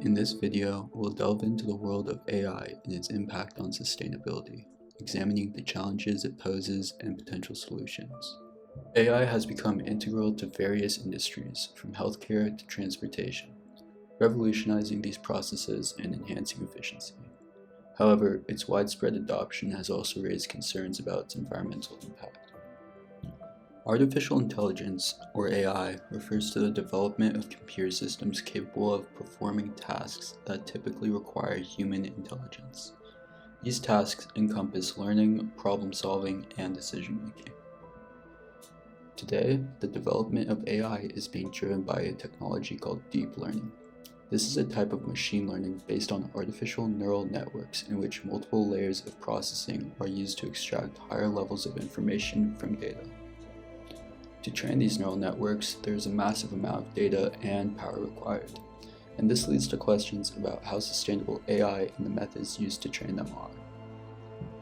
In this video, we'll delve into the world of AI and its impact on sustainability, examining the challenges it poses and potential solutions. AI has become integral to various industries, from healthcare to transportation, revolutionizing these processes and enhancing efficiency. However, its widespread adoption has also raised concerns about its environmental impact. Artificial intelligence, or AI, refers to the development of computer systems capable of performing tasks that typically require human intelligence. These tasks encompass learning, problem-solving, and decision-making. Today, the development of AI is being driven by a technology called deep learning. This is a type of machine learning based on artificial neural networks in which multiple layers of processing are used to extract higher levels of information from data. To train these neural networks, there is a massive amount of data and power required, and this leads to questions about how sustainable AI and the methods used to train them are.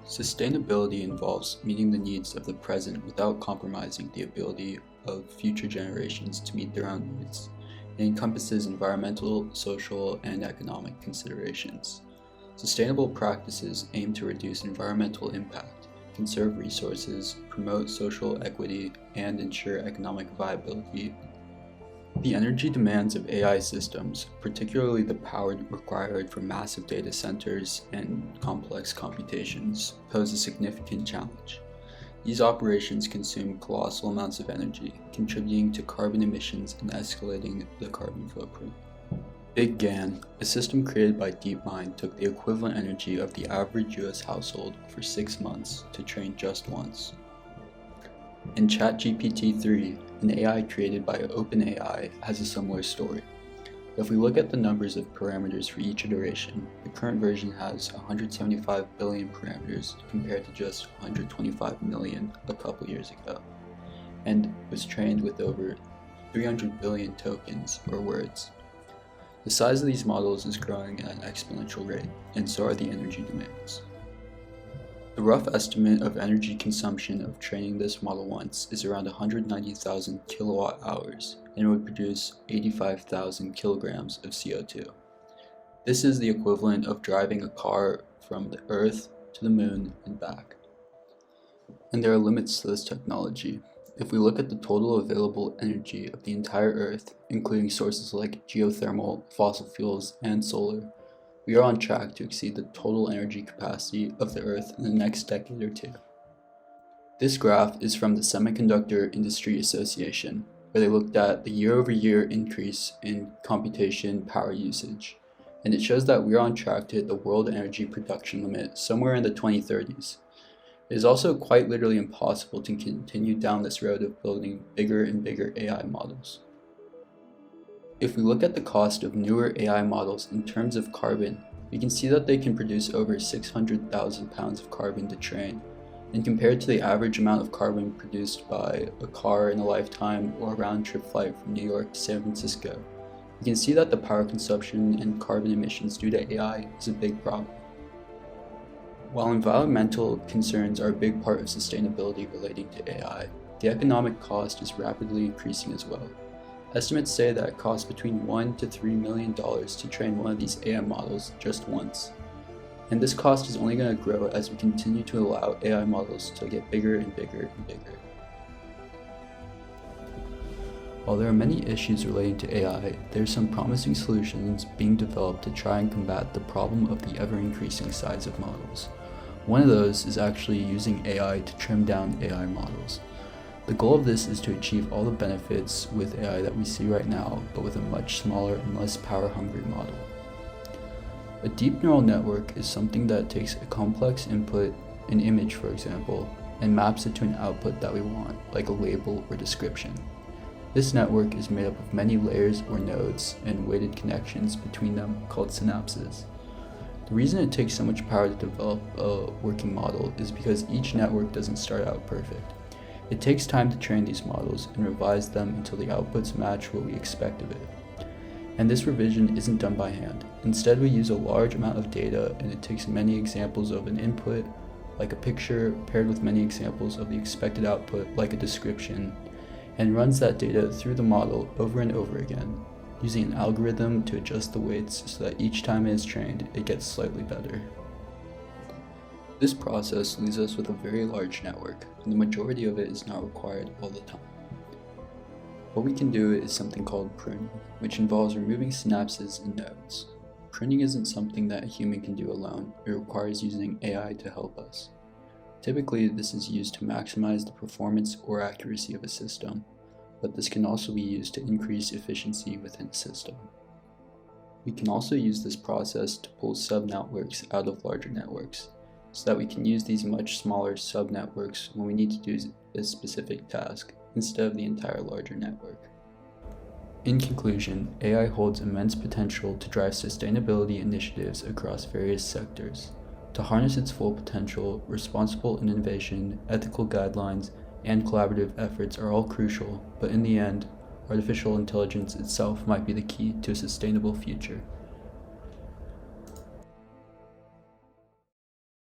Sustainability involves meeting the needs of the present without compromising the ability of future generations to meet their own needs. It encompasses environmental, social, and economic considerations. Sustainable practices aim to reduce environmental impact, conserve resources, promote social equity, and ensure economic viability. The energy demands of AI systems, particularly the power required for massive data centers and complex computations, pose a significant challenge. These operations consume colossal amounts of energy, contributing to carbon emissions and escalating the carbon footprint. Big GAN, a system created by DeepMind, took the equivalent energy of the average US household for 6 months to train just once. And ChatGPT-3, an AI created by OpenAI, has a similar story. If we look at the numbers of parameters for each iteration, the current version has 175 billion parameters compared to just 125 million a couple years ago, and was trained with over 300 billion tokens or words. The size of these models is growing at an exponential rate, and so are the energy demands. The rough estimate of energy consumption of training this model once is around 190,000 kilowatt hours, and it would produce 85,000 kilograms of CO2. This is the equivalent of driving a car from the Earth to the Moon and back. And there are limits to this technology. If we look at the total available energy of the entire Earth, including sources like geothermal, fossil fuels, and solar, we are on track to exceed the total energy capacity of the Earth in the next decade or two. This graph is from the Semiconductor Industry Association, where they looked at the year-over-year increase in computation power usage, and it shows that we are on track to hit the world energy production limit somewhere in the 2030s. It is also quite literally impossible to continue down this road of building bigger and bigger AI models. If we look at the cost of newer AI models in terms of carbon, we can see that they can produce over 600,000 pounds of carbon to train, and compared to the average amount of carbon produced by a car in a lifetime or a round-trip flight from New York to San Francisco, we can see that the power consumption and carbon emissions due to AI is a big problem. While environmental concerns are a big part of sustainability relating to AI, the economic cost is rapidly increasing as well. Estimates say that it costs between $1 to $3 million to train one of these AI models just once. And this cost is only going to grow as we continue to allow AI models to get bigger and bigger and bigger. While there are many issues relating to AI, there are some promising solutions being developed to try and combat the problem of the ever-increasing size of models. One of those is actually using AI to trim down AI models. The goal of this is to achieve all the benefits with AI that we see right now, but with a much smaller and less power-hungry model. A deep neural network is something that takes a complex input, an image for example, and maps it to an output that we want, like a label or description. This network is made up of many layers or nodes and weighted connections between them called synapses. The reason it takes so much power to develop a working model is because each network doesn't start out perfect. It takes time to train these models and revise them until the outputs match what we expect of it. And this revision isn't done by hand. Instead, we use a large amount of data, and it takes many examples of an input, like a picture, paired with many examples of the expected output, like a description, and runs that data through the model over and over again, using an algorithm to adjust the weights so that each time it is trained, it gets slightly better. This process leaves us with a very large network, and the majority of it is not required all the time. What we can do is something called pruning, which involves removing synapses and nodes. Pruning isn't something that a human can do alone, it requires using AI to help us. Typically, this is used to maximize the performance or accuracy of a system, but this can also be used to increase efficiency within a system. We can also use this process to pull subnetworks out of larger networks, so that we can use these much smaller subnetworks when we need to do a specific task, instead of the entire larger network. In conclusion, AI holds immense potential to drive sustainability initiatives across various sectors. To harness its full potential, responsible innovation, ethical guidelines, and collaborative efforts are all crucial, but in the end, artificial intelligence itself might be the key to a sustainable future.